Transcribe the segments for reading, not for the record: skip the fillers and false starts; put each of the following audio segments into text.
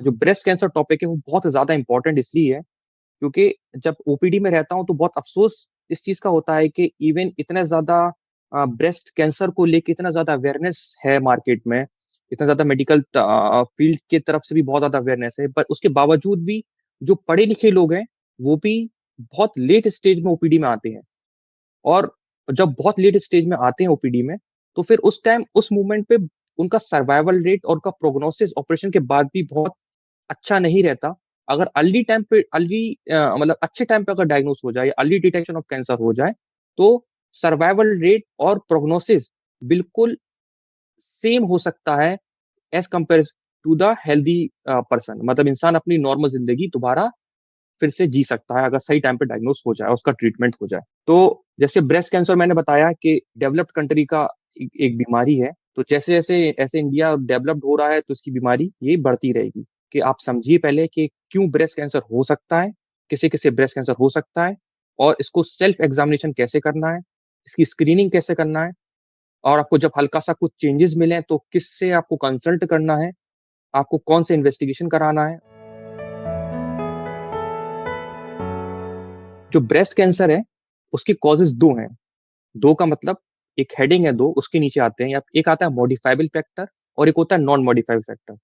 जो breast cancer topic है वो बहुत ज्यादा इंपॉर्टेंट इसलिए है क्योंकि जब ओपीडी में रहता हूँ तो बहुत अफसोस इस चीज का होता है कि इवन इतना ज्यादा ब्रेस्ट कैंसर को लेके इतना ज्यादा अवेयरनेस है मार्केट में, इतना ज्यादा मेडिकल फील्ड की तरफ से भी बहुत ज्यादा अवेयरनेस है, पर उसके बावजूद भी जो पढ़े लिखे लोग हैं वो भी बहुत लेट स्टेज में ओपीडी में आते हैं। और जब बहुत लेट स्टेज में आते हैं ओपीडी में, तो फिर उस टाइम उस मोमेंट पे उनका सर्वाइवल रेट और उनका प्रोग्नोसिस ऑपरेशन के बाद भी बहुत अच्छा नहीं रहता। अगर अर्ली टाइम पे अर्ली मतलब अच्छे टाइम पे अगर डायग्नोस हो जाए या अर्ली डिटेक्शन ऑफ कैंसर हो जाए तो सर्वाइवल रेट और प्रोग्नोसिस बिल्कुल सेम हो सकता है as compare to the healthy person. मतलब इंसान अपनी नॉर्मल जिंदगी दोबारा फिर से जी सकता है अगर सही टाइम पे डायग्नोस हो जाए, उसका ट्रीटमेंट हो जाए। तो जैसे ब्रेस्ट कैंसर मैंने बताया कि डेवलप्ड कंट्री का एक बीमारी है, तो जैसे जैसे ऐसे इंडिया डेवलप्ड हो रहा है तो इसकी बीमारी ये बढ़ती रहेगी। कि आप समझिए पहले कि क्यों ब्रेस्ट कैंसर हो सकता है, किसे किसे ब्रेस्ट कैंसर हो सकता है, और इसको सेल्फ एग्जामिनेशन कैसे करना है, इसकी स्क्रीनिंग कैसे करना है, और आपको जब हल्का सा कुछ चेंजेस मिले तो किससे आपको कंसल्ट करना है, आपको कौन से इन्वेस्टिगेशन कराना है। जो ब्रेस्ट कैंसर है उसके कॉजेज दो हैं। दो का मतलब एक हेडिंग है, दो उसके नीचे आते हैं। या एक आता है मॉडिफाइबल फैक्टर और एक होता है नॉन मॉडिफाइबल फैक्टर।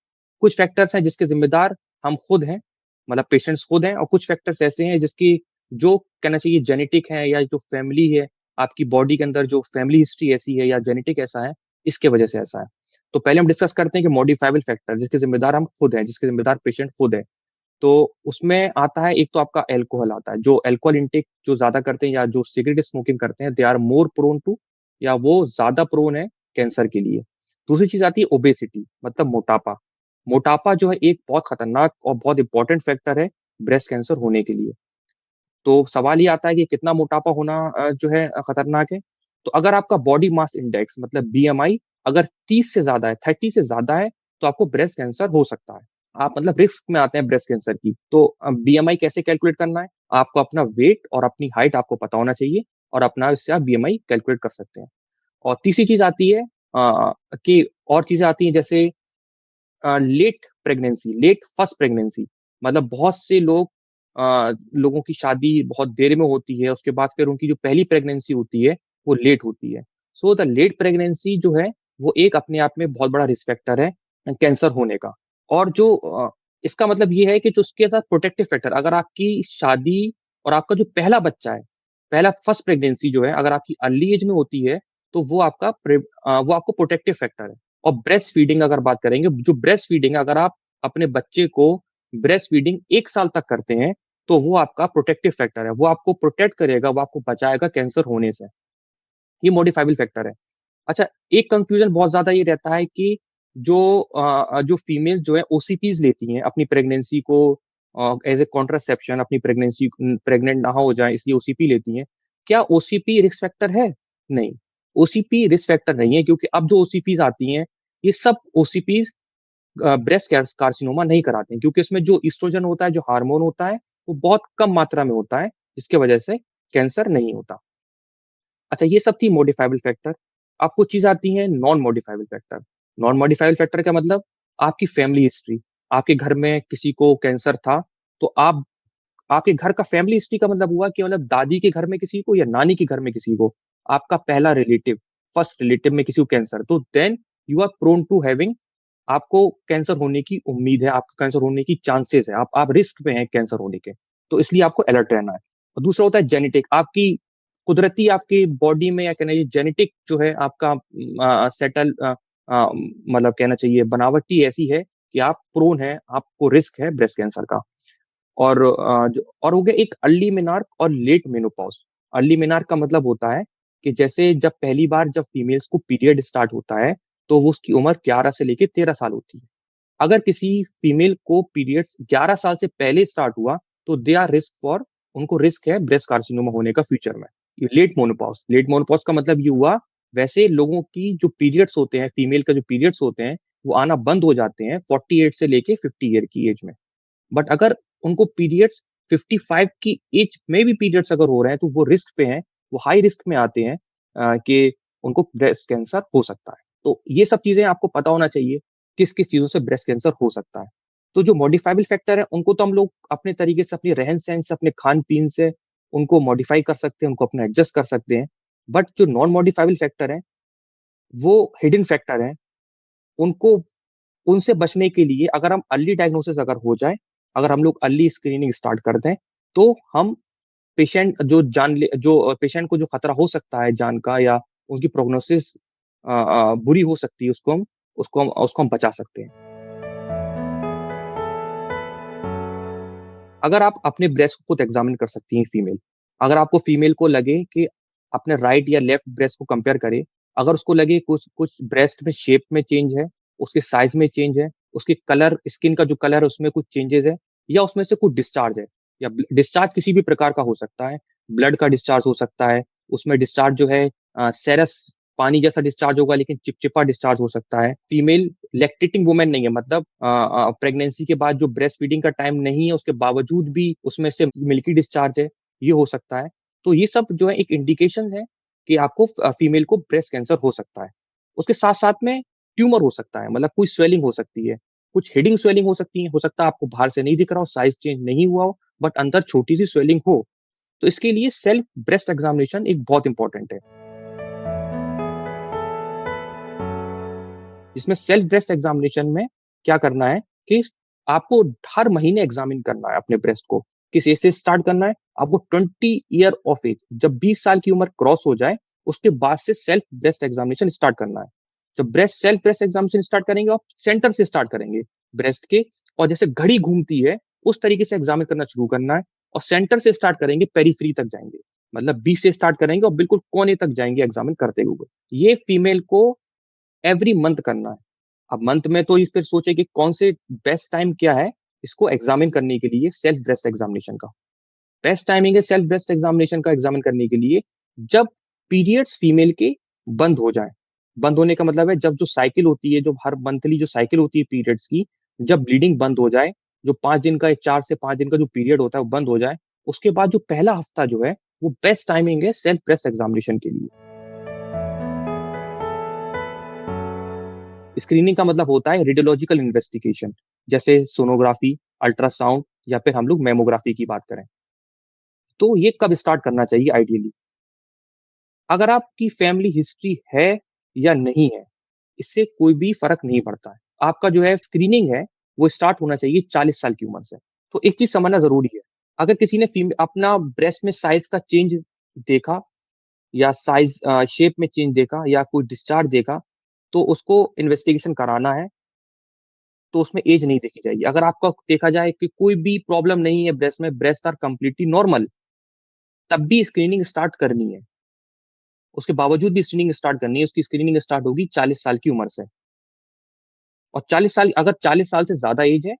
कुछ फैक्टर्स हैं जिसके जिम्मेदार हम खुद हैं, मतलब पेशेंट्स खुद हैं, और कुछ फैक्टर्स ऐसे हैं जिसकी जो कहना चाहिए जेनेटिक है या जो फैमिली है, आपकी बॉडी के अंदर जो फैमिली हिस्ट्री ऐसी है या जेनेटिक ऐसा है, इसके वजह से ऐसा है। तो पहले हम डिस्कस करते हैं कि मॉडिफाइबल फैक्टर जिसके जिम्मेदार हम खुद हैं, जिसके जिम्मेदार पेशेंट खुद है। तो उसमें आता है एक तो आपका एल्कोहल आता है। जो अल्कोहल इंटेक जो ज्यादा करते हैं या जो सिगरेट स्मोकिंग करते हैं, they are more prone to, या वो ज्यादा प्रोन है कैंसर के लिए। दूसरी चीज आती है ओबेसिटी, मतलब मोटापा। मोटापा जो है एक बहुत खतरनाक और बहुत इंपॉर्टेंट फैक्टर है ब्रेस्ट कैंसर होने के लिए। तो सवाल ये आता है कि कितना मोटापा होना जो है खतरनाक है। तो अगर आपका बॉडी मास इंडेक्स मतलब बीएमआई अगर 30 से ज्यादा है, 30 से ज्यादा है, तो आपको ब्रेस्ट कैंसर हो सकता है। आप मतलब रिस्क में आते हैं ब्रेस्ट कैंसर की। तो बीएमआई कैसे कैलकुलेट करना है, आपको अपना वेट और अपनी हाइट आपको पता होना चाहिए, और अपना इससे आप बीएमआई कैलकुलेट कर सकते हैं। और तीसरी चीज आती है कि और चीजें आती हैं जैसे late pregnancy, late first pregnancy. मतलब बहुत से लोगों की शादी बहुत देर में होती है, उसके बाद फिर उनकी जो पहली प्रेगनेंसी होती है वो लेट होती है। सो द लेट प्रेगनेंसी जो है वो एक अपने आप में बहुत बड़ा रिस्क फैक्टर है कैंसर होने का। और जो इसका मतलब ये है कि जो उसके साथ प्रोटेक्टिव फैक्टर, अगर आपकी शादी और आपका जो पहला बच्चा है, पहला फर्स्ट प्रेगनेंसी जो है अगर आपकी अर्ली एज में होती है, तो वो आपको प्रोटेक्टिव फैक्टर है। और ब्रेस्ट फीडिंग अगर बात करेंगे, जो ब्रेस्ट फीडिंग अगर आप अपने बच्चे को ब्रेस्ट फीडिंग 1 साल तक करते हैं, तो वो आपका प्रोटेक्टिव फैक्टर है, वो आपको प्रोटेक्ट करेगा, वो आपको बचाएगा कैंसर होने से। ये मॉडिफाइबल फैक्टर है। अच्छा, एक कंफ्यूजन बहुत ज्यादा ये रहता है कि जो फीमेल्स जो है ओसीपीज लेती हैं अपनी प्रेगनेंसी को एज ए कॉन्ट्रासेप्शन, अपनी प्रेगनेंसी प्रेग्नेंट ना हो जाए इसलिए ओसीपी लेती हैं। क्या ओसीपी रिस्क फैक्टर है? नहीं, ओसीपी रिस्क फैक्टर नहीं है, क्योंकि अब जो ओसीपीज आती हैं ये सब ओसीपीज ब्रेस्ट कार्सिनोमा नहीं कराते हैं, क्योंकि इसमें जो ईस्ट्रोजन होता है, जो हार्मोन होता है, वो बहुत कम मात्रा में होता है, जिसकी वजह से कैंसर नहीं होता। अच्छा, ये सब थी मॉडिफाइबल फैक्टर। अब कुछ चीज आती है non modifiable factor. Non modifiable factor का मतलब आपकी फैमिली हिस्ट्री। आपके घर में किसी को कैंसर था, तो आपके घर का फैमिली हिस्ट्री का मतलब हुआ कि मतलब दादी के घर में किसी को या नानी के घर में किसी को, आपका पहला रिलेटिव, फर्स्ट रिलेटिव में किसी को कैंसर, तो then you are prone to having, आपको कैंसर होने की उम्मीद है, आपको कैंसर होने की चांसेस है, आप रिस्क पे हैं कैंसर होने के। तो इसलिए आपको अलर्ट रहना है। और दूसरा होता है जेनेटिक, आपकी कुदरती आपकी बॉडी में या कहना चाहिए जेनेटिक जो है आपका सेटल मतलब कहना चाहिए बनावटी ऐसी है कि आप प्रोन है, आपको रिस्क है ब्रेस्ट कैंसर का। और हो गया एक अर्ली मेनार्क और लेट मेनोपॉज। अर्ली मेनार्क का मतलब होता है कि जैसे जब पहली बार जब फीमेल्स को पीरियड स्टार्ट होता है, तो वो उसकी उम्र 11 से लेके 13 साल होती है। अगर किसी फीमेल को पीरियड्स 11 साल से पहले स्टार्ट हुआ, तो दे आर रिस्क फॉर, उनको रिस्क है ब्रेस्ट कार्सिनोमा होने का फ्यूचर में। ये लेट मोनोपॉज, लेट मोनोपॉज का मतलब ये हुआ, वैसे लोगों की जो पीरियड्स होते हैं, फीमेल का जो पीरियड्स होते हैं वो आना बंद हो जाते हैं 48 से लेके 50 ईयर की एज में। बट अगर उनको पीरियड्स 55 की एज में भी पीरियड्स अगर हो रहे हैं, तो वो रिस्क पे हैं, वो हाई रिस्क में आते हैं कि उनको ब्रेस्ट कैंसर हो सकता है। तो ये सब चीजें आपको पता होना चाहिए, किस किस चीजों से ब्रेस्ट कैंसर हो सकता है। तो जो मॉडिफाइबल फैक्टर है, उनको तो हम लोग अपने तरीके से, अपने रहन-सहन से, अपने खान-पीन से उनको मॉडिफाई कर सकते हैं, उनको अपना एडजस्ट कर सकते हैं। बट जो नॉन मॉडिफाइबल फैक्टर हैं, वो हिडन फैक्टर हैं। उनको उनसे बचने के लिए अगर हम अर्ली डायग्नोसिस अगर हो जाए, अगर हम लोग अर्ली स्क्रीनिंग स्टार्ट कर दें, तो हम पेशेंट को जो खतरा हो सकता है जान का, या उनकी प्रोग्नोसिस बुरी हो सकती है, उसको हम बचा सकते हैं। अगर आप अपने ब्रेस्ट को खुद एग्जामिन कर सकती हैं फीमेल, अगर आपको फीमेल को लगे कि अपने राइट या लेफ्ट ब्रेस्ट को कंपेयर करे, अगर उसको लगे कुछ कुछ ब्रेस्ट में शेप में चेंज है, उसके साइज में चेंज है, उसके कलर, स्किन का जो कलर है उसमें कुछ चेंजेस है, या उसमें से कुछ डिस्चार्ज है, या डिस्चार्ज किसी भी प्रकार का हो सकता है, ब्लड का डिस्चार्ज हो सकता है, उसमें डिस्चार्ज जो है सेरस पानी जैसा डिस्चार्ज होगा, लेकिन चिपचिपा डिस्चार्ज हो सकता है। फीमेल लैक्टेटिंग वुमेन नहीं है, मतलब प्रेगनेंसी के बाद जो ब्रेस्ट फीडिंग का टाइम नहीं है, उसके बावजूद भी उसमें से मिल्की डिस्चार्ज है, ये हो सकता है। तो ये सब जो है एक इंडिकेशन है कि आपको फीमेल को ब्रेस्ट कैंसर हो सकता है। उसके साथ साथ में ट्यूमर हो सकता है, मतलब कोई स्वेलिंग हो सकती है, कुछ हिडिंग स्वेलिंग हो सकती है, हो सकता है आपको बाहर से नहीं दिख रहा हो, साइज चेंज नहीं हुआ हो, बट अंदर छोटी सी स्वेलिंग हो। तो इसके लिए सेल्फ ब्रेस्ट एग्जामिनेशन एक बहुत इंपॉर्टेंट है। इसमें सेल्फ ब्रेस्ट एग्जामिनेशन में क्या करना है कि आपको हर महीने एग्जामिन करना है अपने ब्रेस्ट को। किस एज से स्टार्ट करना है? आपको 20 ईयर ऑफ एज, जब 20 साल की उम्र क्रॉस हो जाए, उसके बाद से सेल्फ ब्रेस्ट एग्जामिनेशन स्टार्ट करना है। जब सेल्फ ब्रेस्ट एग्जामिनेशन स्टार्ट करेंगे, आप सेंटर से स्टार्ट करेंगे ब्रेस्ट के, और जैसे घड़ी घूमती है उस तरीके से एग्जामिन करना शुरू करना है, और सेंटर से स्टार्ट करेंगे, पेरीफ्री तक जाएंगे, मतलब 20 से स्टार्ट करेंगे और बिल्कुल कोने तक जाएंगे एग्जामिन करते हुए। ये फीमेल को एवरी मंथ करना है। अब मंथ में तो इस पर सोचे कि कौन से बेस्ट टाइम क्या है इसको एग्जामिन करने के लिए सेल्फ ब्रेस्ट एग्जामिनेशन का। बेस्ट टाइमिंग है सेल्फ ब्रेस्ट एग्जामिनेशन का एग्जामिन करने के लिए जब पीरियड्स फीमेल के बंद हो जाए। बंद होने का मतलब है जब जो साइकिल होती है, जो हर मंथली जो साइकिल होती है पीरियड्स की, जब ब्लीडिंग बंद हो जाए, जो 5 दिन का, 4 से 5 दिन का जो पीरियड होता है वो बंद हो जाए, उसके बाद जो पहला हफ्ता जो है वो बेस्ट टाइमिंग है सेल्फ ब्रेस्ट एग्जामिनेशन के लिए। स्क्रीनिंग का मतलब होता है रेडियोलॉजिकल इन्वेस्टिगेशन, जैसे सोनोग्राफी, अल्ट्रासाउंड, या फिर हम लोग मेमोग्राफी की बात करें। तो ये कब स्टार्ट करना चाहिए आइडियली? अगर आपकी फैमिली हिस्ट्री है या नहीं है, इससे कोई भी फर्क नहीं पड़ता है। आपका जो है स्क्रीनिंग है वो स्टार्ट होना चाहिए 40 साल की उम्र से। तो एक चीज समझना जरूरी है, अगर किसी ने अपना ब्रेस्ट में साइज का चेंज देखा, या साइज शेप में चेंज देखा, या कोई डिस्चार्ज देखा, तो उसको इन्वेस्टिगेशन कराना है। तो उसमें एज नहीं देखी जाएगी। अगर आपका देखा जाए कि कोई भी प्रॉब्लम नहीं है ब्रेस्ट में, ब्रेस्ट आर कंप्लीटली नॉर्मल, तब भी स्क्रीनिंग स्टार्ट करनी है। उसके बावजूद भी स्क्रीनिंग स्टार्ट करनी है। उसकी स्क्रीनिंग स्टार्ट होगी 40 साल की उम्र से। और 40 साल, अगर 40 साल से ज्यादा एज है,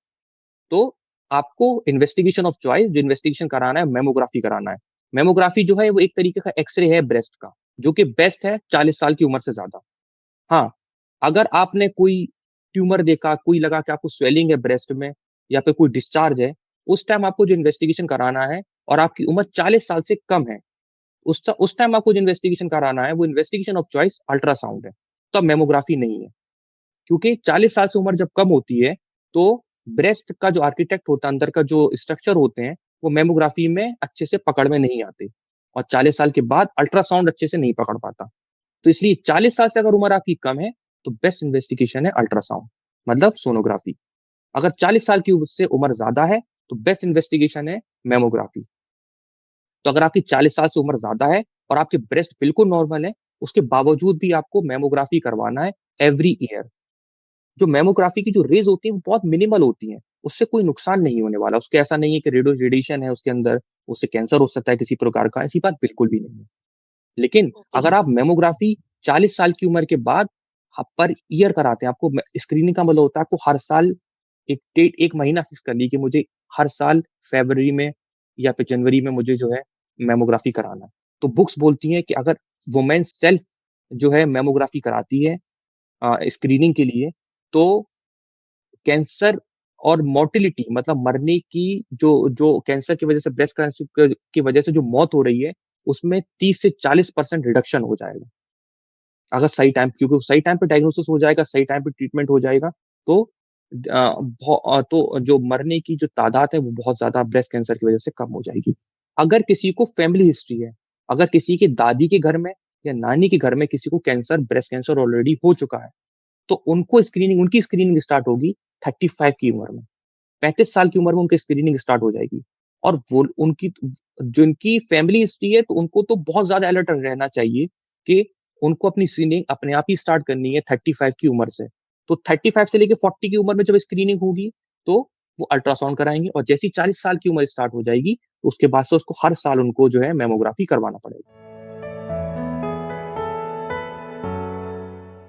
तो आपको इन्वेस्टिगेशन ऑफ चॉइस, जो इन्वेस्टिगेशन कराना है, मेमोग्राफी कराना है। मेमोग्राफी जो है वो एक तरीके का एक्सरे है ब्रेस्ट का, जो कि बेस्ट है 40 साल की उम्र से ज्यादा। हाँ, अगर आपने कोई ट्यूमर देखा, कोई लगा कि आपको स्वेलिंग है ब्रेस्ट में, या फिर कोई डिस्चार्ज है, उस टाइम आपको जो इन्वेस्टिगेशन कराना है, और आपकी उम्र 40 साल से कम है, उस टाइम आपको जो इन्वेस्टिगेशन कराना है, वो इन्वेस्टिगेशन ऑफ चॉइस अल्ट्रासाउंड है, तब मेमोग्राफी नहीं है। क्योंकि 40 साल से उम्र जब कम होती है, तो ब्रेस्ट का जो आर्किटेक्ट होता है, अंदर का जो स्ट्रक्चर होते हैं, वो मेमोग्राफी में अच्छे से पकड़ में नहीं आते, और 40 साल के बाद अल्ट्रासाउंड अच्छे से नहीं पकड़ पाता। तो इसलिए 40 साल से अगर उम्र आपकी कम है, तो बेस्ट इन्वेस्टिगेशन है अल्ट्रासाउंड, मतलब सोनोग्राफी। अगर 40 साल की से उम्र ज्यादा है, तो बेस्ट इन्वेस्टिगेशन है मेमोग्राफी। तो अगर आपकी 40 साल से उम्र ज्यादा है और आपके ब्रेस्ट बिल्कुल नॉर्मल है, उसके बावजूद भी आपको मेमोग्राफी करवाना है एवरी ईयर। जो मेमोग्राफी की जो रेज होती है वो बहुत मिनिमल होती हैं, उससे कोई नुकसान नहीं होने वाला। उसके ऐसा नहीं है कि रेडिएशन है उसके अंदर, उससे कैंसर हो सकता है किसी प्रकार का, ऐसी बात बिल्कुल भी नहीं है। लेकिन ओके। अगर आप मेमोग्राफी 40 साल की उम्र के बाद आप पर ईयर कराते हैं, आपको स्क्रीनिंग का मतलब होता है आपको हर साल एक डेट, एक महीना फिक्स कर ली कि मुझे हर साल फरवरी में या फिर जनवरी में मुझे जो है मेमोग्राफी कराना है। तो बुक्स बोलती हैं कि अगर वुमेन सेल्फ जो है मेमोग्राफी कराती है स्क्रीनिंग के लिए, तो कैंसर और मोर्टिलिटी, मतलब मरने की, जो जो कैंसर की वजह से, ब्रेस्ट कैंसर की वजह से जो मौत हो रही है, उसमें 30 से 40% रिडक्शन हो जाएगा, अगर सही टाइम, क्योंकि सही टाइम पे डायग्नोसिस हो जाएगा, सही टाइम पे ट्रीटमेंट हो जाएगा, तो तो जो मरने की जो तादाद है वो बहुत ज्यादा ब्रेस्ट कैंसर की वजह से कम हो जाएगी। अगर किसी को फैमिली हिस्ट्री है, अगर किसी की दादी के घर में या नानी के घर में किसी को कैंसर, ब्रेस्ट कैंसर ऑलरेडी हो चुका है, तो उनकी स्क्रीनिंग स्टार्ट होगी 35 की उम्र में। 35 साल की उम्र में उनकी स्क्रीनिंग स्टार्ट हो जाएगी। और वो उनकी जिनकी फैमिली हिस्ट्री है, तो उनको तो बहुत ज्यादा अलर्ट रहना चाहिए कि उनको अपनी स्क्रीनिंग अपने आप ही स्टार्ट करनी है 35 की उम्र से। तो 35 से लेके 40 की उम्र में जब स्क्रीनिंग होगी, तो वो अल्ट्रासाउंड कराएंगे, और जैसी 40 साल की उम्र स्टार्ट हो जाएगी, तो उसके बाद से उसको हर साल उनको जो है मेमोग्राफी करवाना पड़ेगा।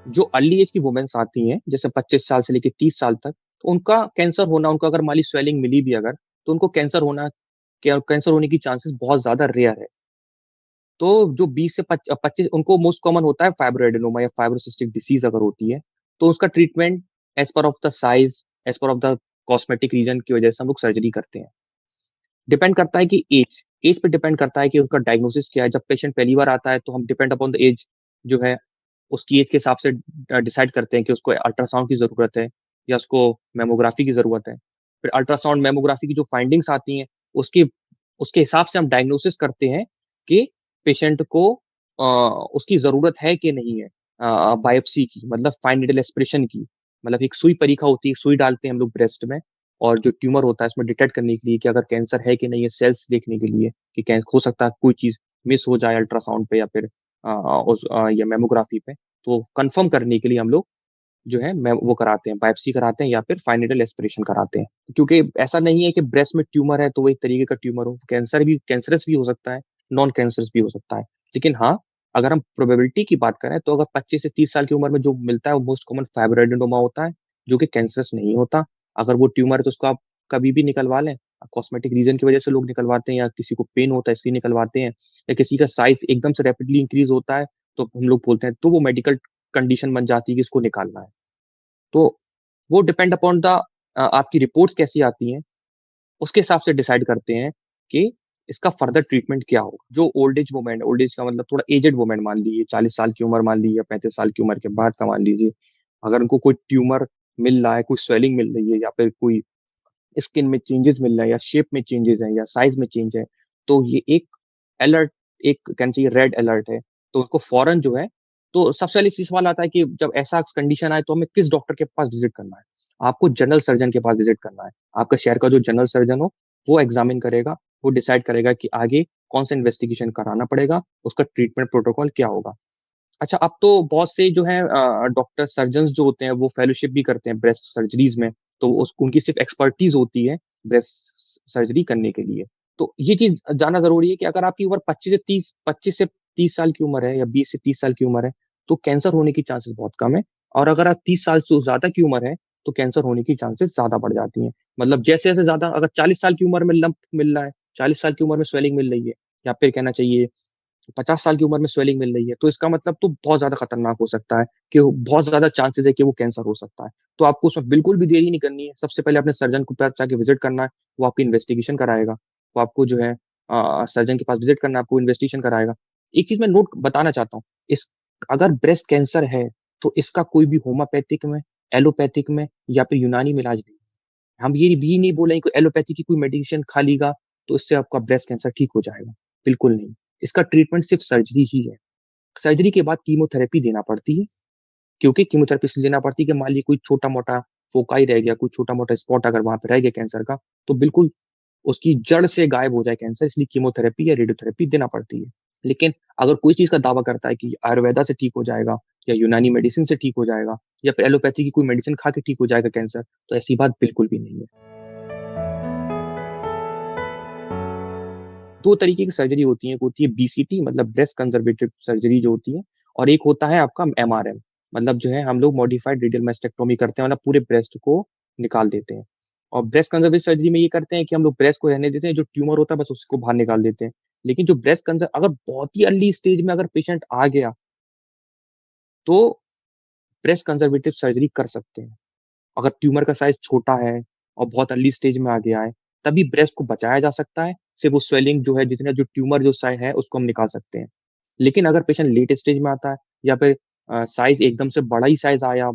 जो अर्ली एज की वुमेन्स आती हैं, जैसे 25 साल से लेके 30 साल तक, तो उनका कैंसर होना, उनको अगर मान ली स्वेलिंग मिली भी अगर, तो उनको कैंसर होने की चांसेस बहुत ज्यादा रेयर है। तो जो 20 से 25, उनको मोस्ट कॉमन होता है फाइब्रोएडेनोमा या फाइब्रोसिस्टिक डिसीज अगर होती है, तो उसका treatment as per of the size, as per of the cosmetic reason की वजह से हम लोग सर्जरी करते हैं। डिपेंड करता है कि एज पे डिपेंड करता है कि उसका डायग्नोसिस क्या है। जब पेशेंट पहली बार आता है, तो हम डिपेंड अपॉन द एज जो है, उसकी एज के हिसाब से डिसाइड करते हैं कि उसको अल्ट्रासाउंड की जरूरत है या उसको मेमोग्राफी की जरूरत है। फिर अल्ट्रासाउंड मेमोग्राफी की जो फाइंडिंग्स आती हैं, उसके उसके हिसाब से हम डायग्नोसिस करते हैं कि पेशेंट को उसकी जरूरत है कि नहीं है बायोप्सी की, मतलब फाइन नीडल एस्पिरेशन की। मतलब एक सुई परीक्षा होती है, सुई डालते हैं हम लोग ब्रेस्ट में, और जो ट्यूमर होता है उसमें डिटेक्ट करने के लिए कि अगर कैंसर है कि नहीं है, सेल्स देखने के लिए कि कैंसर हो सकता है कोई चीज मिस हो जाए अल्ट्रासाउंड पे या फिर या मेमोग्राफी पे। तो कंफर्म करने के लिए हम लोग जो है वो कराते हैं, बायोप्सी कराते हैं या फिर फाइनल एस्पिरेशन कराते हैं। क्योंकि ऐसा नहीं है कि ब्रेस्ट में ट्यूमर है तो वो एक तरीके का ट्यूमर हो, कैंसरस भी हो सकता है, नॉन कैंसरस भी हो सकता है। लेकिन हाँ, अगर हम प्रोबेबिलिटी की बात करें, तो अगर 25 से 30 साल की उम्र में जो मिलता है वो मोस्ट कॉमन फाइब्रोएडेनोमा होता है, जो कि कैंसरस नहीं होता। अगर वो ट्यूमर है तो उसको आप कभी भी निकलवा लें। कॉस्मेटिक रीजन की वजह से लोग निकलवाते हैं, या किसी को पेन होता है इसलिए निकलवाते हैं, या किसी का साइज एकदम से रैपिडली इंक्रीज होता है, तो हम लोग बोलते हैं, तो वो मेडिकल कंडीशन बन जाती है कि इसको निकालना है। तो वो डिपेंड अपॉन द आपकी रिपोर्ट्स कैसी आती हैं, उसके हिसाब से डिसाइड करते हैं कि इसका फर्दर ट्रीटमेंट क्या होगा। जो ओल्ड एज का मतलब थोड़ा एजेड वुमेन मान लीजिए, 40 साल की उम्र मान लीजिए, या 35 साल की उम्र के बाद का मान लीजिए, अगर उनको कोई ट्यूमर मिल रहा है, कोई स्वेलिंग मिल रही है, या फिर कोई स्किन में चेंजेस मिल रहे हैं, या शेप में चेंजेस हैं, या साइज में चेंज है, तो ये एक अलर्ट, एक कहना चाहिए रेड अलर्ट है। तो उसको फौरन जो है, तो सबसे पहले इसी सवाल आता है कि जब ऐसा कंडीशन आए तो हमें किस डॉक्टर के पास विजिट करना है। आपको जनरल सर्जन के पास विजिट करना है। आपका शहर का जो जनरल सर्जन हो, वो एग्जामिन करेगा, वो डिसाइड करेगा कि आगे कौन सा इन्वेस्टिगेशन कराना पड़ेगा, उसका ट्रीटमेंट प्रोटोकॉल क्या होगा। अच्छा, अब तो बहुत से जो है डॉक्टर सर्जन जो होते हैं वो फेलोशिप भी करते हैं ब्रेस्ट सर्जरीज में। तो उनकी सिर्फ एक्सपर्टीज होती है ब्रेस्ट सर्जरी करने के लिए। तो ये चीज जानना जरूरी है कि अगर आपकी उम्र 25 से 30 साल की उम्र है, या 20 से 30 साल की उम्र है, तो कैंसर होने की चांसेस बहुत कम है। और अगर आप 30 साल से ज्यादा की उम्र है, तो कैंसर होने की चांसेस ज्यादा बढ़ जाती हैं। मतलब जैसे जैसे ज्यादा, अगर 40 साल की उम्र में लंप मिल रहा है, 40 साल की उम्र में स्वेलिंग मिल रही है, या फिर कहना चाहिए 50 साल की उम्र में स्वेलिंग मिल रही है, तो इसका मतलब तो बहुत ज्यादा खतरनाक हो सकता है, कि बहुत ज्यादा चांसेस है कि वो कैंसर हो सकता है। तो आपको उसमें बिल्कुल भी देरी नहीं करनी है, सबसे पहले अपने सर्जन को पास जाके विजिट करना है। वो आपकी इन्वेस्टिगेशन कराएगा, वो आपको जो है सर्जन के पास विजिट करना है, आपको इन्वेस्टिगेशन कराएगा। एक चीज मैं नोट बताना चाहता हूँ, इस अगर ब्रेस्ट कैंसर है, तो इसका कोई भी होम्योपैथिक में, एलोपैथिक में, या फिर यूनानी में इलाज नहीं। हम ये भी नहीं बोलेंगे कि एलोपैथी की कोई मेडिसिन खा लीगा तो इससे आपका ब्रेस्ट कैंसर ठीक हो जाएगा। बिल्कुल नहीं। इसका ट्रीटमेंट सिर्फ सर्जरी ही है। सर्जरी के बाद कीमोथेरेपी देना पड़ती है। क्योंकि कीमोथेरेपी इसलिए देना पड़ती है कि मान लीजिए कोई छोटा मोटा फोकाई रह गया, कोई छोटा मोटा स्पॉट अगर वहां पे रह गया कैंसर का, तो बिल्कुल उसकी जड़ से गायब हो जाए कैंसर, इसलिए कीमोथेरेपी या रेडियोथेरेपी देना पड़ती है। लेकिन अगर कोई चीज का दावा करता है कि आयुर्वेदा से ठीक हो जाएगा, या यूनानी मेडिसिन से ठीक हो जाएगा, या फिर एलोपैथी की कोई मेडिसिन खा के ठीक हो जाएगा कैंसर, तो ऐसी बात बिल्कुल भी नहीं है। दो तरीके की सर्जरी होती है, एक होती है बीसीटी, मतलब ब्रेस्ट कंजर्वेटिव सर्जरी जो होती है, और एक होता है आपका एमआरएम, मतलब जो है हम लोग मॉडिफाइड रेडियल मास्टेक्टोमी करते हैं, मतलब पूरे ब्रेस्ट को निकाल देते हैं। और ब्रेस्ट कंजर्वेटिव सर्जरी में ये करते हैं कि हम लोग ब्रेस्ट को रहने देते हैं, जो ट्यूमर होता है बस उसको बाहर निकाल देते हैं। लेकिन जो ब्रेस्ट कंजर अगर बहुत ही अर्ली स्टेज में अगर पेशेंट आ गया, तो ब्रेस्ट कंजर्वेटिव सर्जरी कर सकते हैं। अगर ट्यूमर का साइज छोटा है और बहुत अर्ली स्टेज में आ गया है, तभी ब्रेस्ट को बचाया जा सकता है। सिर्फ वो स्वेलिंग जो है, जितना जो ट्यूमर जो साइज है उसको हम निकाल सकते हैं। लेकिन अगर पेशेंट लेट स्टेज में आता है, या फिर साइज एकदम से बड़ा ही साइज आया,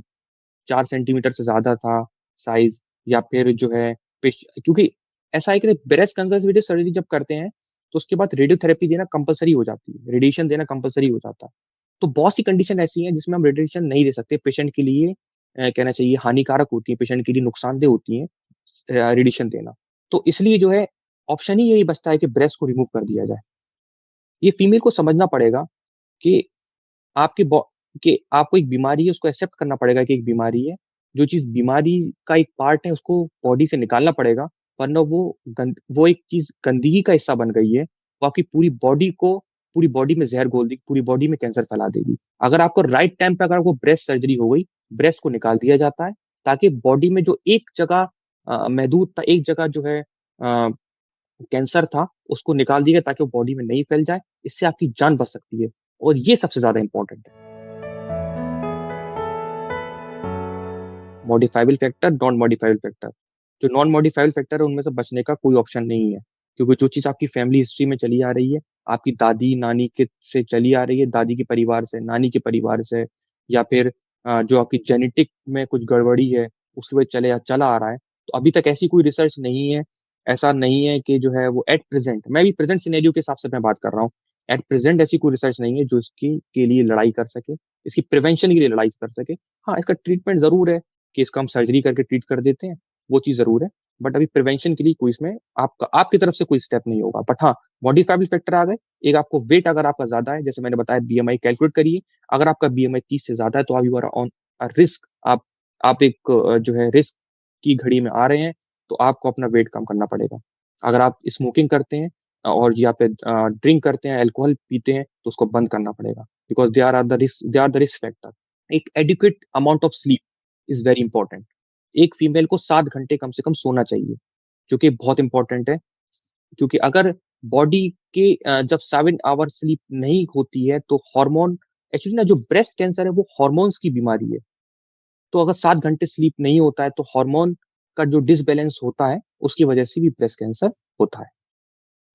4 सेंटीमीटर से ज्यादा था, साइज या फिर जो है क्योंकि ऐसा है कि ब्रेस्ट कंजर्वेटिव सर्जरी जब करते हैं तो उसके बाद रेडियोथेरेपी देना कंपलसरी हो जाती है, रेडिएशन देना कंपलसरी हो जाता है। तो बहुत सी कंडीशन ऐसी हैं जिसमें हम रेडिएशन नहीं दे सकते, पेशेंट के लिए कहना चाहिए हानिकारक होती है, पेशेंट के लिए नुकसानदेह होती है रेडिएशन देना। तो इसलिए जो है ऑप्शन ही यही बचता है कि ब्रेस्ट को रिमूव कर दिया जाए। ये फीमेल को समझना पड़ेगा कि आपकी बॉ कि आपको एक बीमारी है, उसको एक्सेप्ट करना पड़ेगा कि एक बीमारी है। जो चीज़ बीमारी का एक पार्ट है, उसको बॉडी से निकालना पड़ेगा, वरना वो एक चीज़ गंदगी का हिस्सा बन गई है, वो आपकी पूरी बॉडी में ज़हर घोल देगी, पूरी बॉडी में कैंसर फैला देगी। अगर आपको राइट टाइम पे अगर आपको ब्रेस्ट सर्जरी हो गई, ब्रेस्ट को निकाल दिया जाता है, ताकि बॉडी में जो एक जगह महदूद था, एक जगह जो है कैंसर था, उसको निकाल दिया गया ताकि वो बॉडी में नहीं फैल जाए। इससे आपकी जान बच सकती है और ये सबसे ज़्यादा इम्पोर्टेंट है। Modifiable factor, non modifiable factor. जो नॉन मॉडिफाइबल फैक्टर है उनमें से बचने का कोई ऑप्शन नहीं है, क्योंकि जो चीज़ आपकी फैमिली हिस्ट्री में चली आ रही है, आपकी दादी नानी के से चली आ रही है, दादी के परिवार से, नानी के परिवार से, या फिर जो आपकी जेनेटिक में कुछ गड़बड़ी है उसकी वजह चले चला आ रहा है, तो अभी तक ऐसी कोई रिसर्च नहीं है, ऐसा नहीं है कि जो है वो एट प्रेजेंट, मैं भी प्रेजेंट सिनेरियो के हिसाब से मैं बात कर रहा हूँ, एट प्रेजेंट ऐसी कोई रिसर्च नहीं है जो इसकी के लिए लड़ाई कर सके, इसकी प्रिवेंशन के लिए लड़ाई कर सके। हाँ, इसका ट्रीटमेंट जरूर है कि इसको हम सर्जरी करके ट्रीट कर देते हैं, वो चीज़ ज़रूर है, बट अभी प्रिवेंशन के लिए कोई इसमें आपका आपकी तरफ से कोई स्टेप नहीं होगा। बट हाँ, मॉडिफाइबल फैक्टर आ गए, एक आपको वेट अगर आपका ज़्यादा है, जैसे मैंने बताया बीएमआई कैलकुलेट करिए, अगर आपका बीएमआई 30 से ज़्यादा है तो आप यू आर ऑन रिस्क, आप एक जो है रिस्क की घड़ी में आ रहे हैं, तो आपको अपना वेट कम करना पड़ेगा। अगर आप स्मोकिंग करते हैं और या फिर ड्रिंक करते हैं, अल्कोहल पीते हैं, तो उसको बंद करना पड़ेगा, because they are the risk factor. एक adequate amount of sleep is very important. एक फीमेल को 7 घंटे कम से कम सोना चाहिए, जो कि बहुत इंपॉर्टेंट है, क्योंकि अगर बॉडी के जब 7 आवर स्लीप नहीं होती है तो हार्मोन, एक्चुअली ना जो ब्रेस्ट कैंसर है वो हार्मोन्स की बीमारी है। तो अगर 7 घंटे स्लीप नहीं होता है तो हार्मोन का जो डिसबैलेंस होता है, उसकी वजह से भी ब्रेस्ट कैंसर होता है।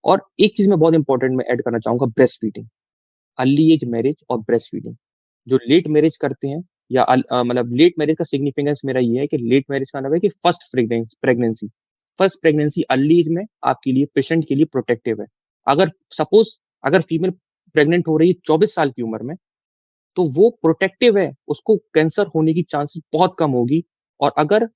और एक चीज़ मैं बहुत इंपॉर्टेंट मैं ऐड करना चाहूँगा, breast feeding, early age marriage और ब्रेस्ट फीडिंग। जो लेट मैरिज करते हैं या मतलब लेट मैरिज का सिग्निफिकेंस मेरा ये है कि लेट मैरिज का मतलब है कि pregnancy first pregnancy early age में आपके लिए, पेशेंट के लिए प्रोटेक्टिव है। अगर सपोज अगर फीमेल प्रेग्नेंट हो रही है 24 साल की उम्र में, तो वो प्रोटेक्टिव है, उसको कैंसर होने की चांसेस बहुत कम होगी। और अगर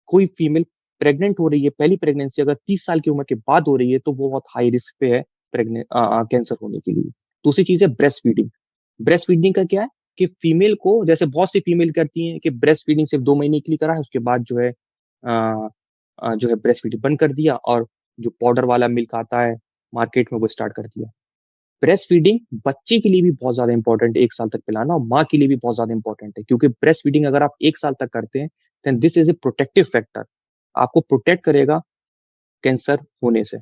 कोई फीमेल प्रेग्नेंट हो रही है, पहली प्रेगनेंसी अगर 30 साल की उम्र के बाद हो रही है, तो वो बहुत हाई रिस्क पे है कैंसर होने के लिए। दूसरी चीज है ब्रेस्ट फीडिंग। ब्रेस्ट फीडिंग का क्या है कि फीमेल को, जैसे बहुत सी फीमेल करती हैं कि ब्रेस्ट फीडिंग सिर्फ 2 महीने के लिए करा है, उसके बाद जो है ब्रेस्ट फीडिंग बंद कर दिया और जो पाउडर वाला मिल्क आता है मार्केट में वो स्टार्ट कर दिया। ब्रेस्ट फीडिंग बच्चे के लिए भी बहुत ज्यादा इंपॉर्टेंट है, 1 साल तक पिलाना, और माँ के लिए भी बहुत ज्यादा इंपॉर्टेंट है, क्योंकि ब्रेस्ट फीडिंग अगर आप 1 साल तक करते हैं, then this is a protective factor, आपको प्रोटेक्ट करेगा कैंसर होने से।